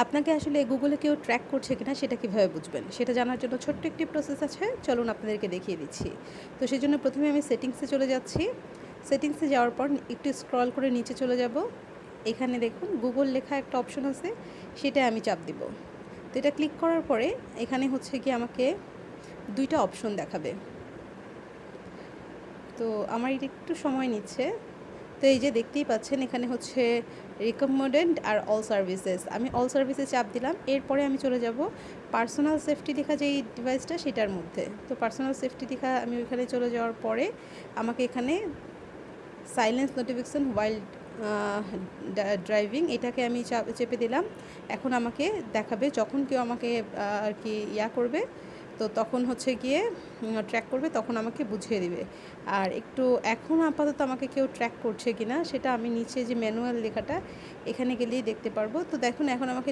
আপনাকে আসলে গুগলে কেউ ট্র্যাক করছে কিনা সেটা কীভাবে বুঝবেন, সেটা জানার জন্য ছোট্ট একটি প্রসেস আছে, চলুন আপনাদেরকে দেখিয়ে দিচ্ছি। তো সেজন্য প্রথমে আমি সেটিংসে চলে যাচ্ছি। সেটিংসে যাওয়ার পর একটু স্ক্রল করে নিচে চলে যাব। এখানে দেখুন গুগল লেখা একটা অপশন আছে, সেটা আমি চাপ দিব। তো এটা ক্লিক করার পরে এখানে হচ্ছে কি আমাকে দুইটা অপশন দেখাবে। তো আমার এটা একটু সময় নিচ্ছে। তো এই যে দেখতেই পাচ্ছেন এখানে হচ্ছে রিকমেন্ডেড আর অল সার্ভিসেস, আমি অল সার্ভিসে চাপ দিলাম। এরপরে আমি চলে যাব পার্সোনাল সেফটি লেখা যেই ডিভাইসটা সেটার মধ্যে। তো পার্সোনাল সেফটি লেখা আমি ওইখানে চলে যাওয়ার পরে আমাকে এখানে সাইলেন্স নোটিফিকেশন ওয়াইল ড্রাইভিং এটাকে আমি চেপে দিলাম। এখন আমাকে দেখাবে যখন কেউ আমাকে আর কি করবে, তো তখন হচ্ছে গিয়ে ট্র্যাক করবে, তখন আমাকে বুঝিয়ে দিবে। আর একটু এখন আপাতত আমাকে কেউ ট্র্যাক করছে কিনা সেটা আমি নিচে যে ম্যানুয়াল লেখাটা এখানে গেলেই দেখতে পারবো। তো দেখুন এখন আমাকে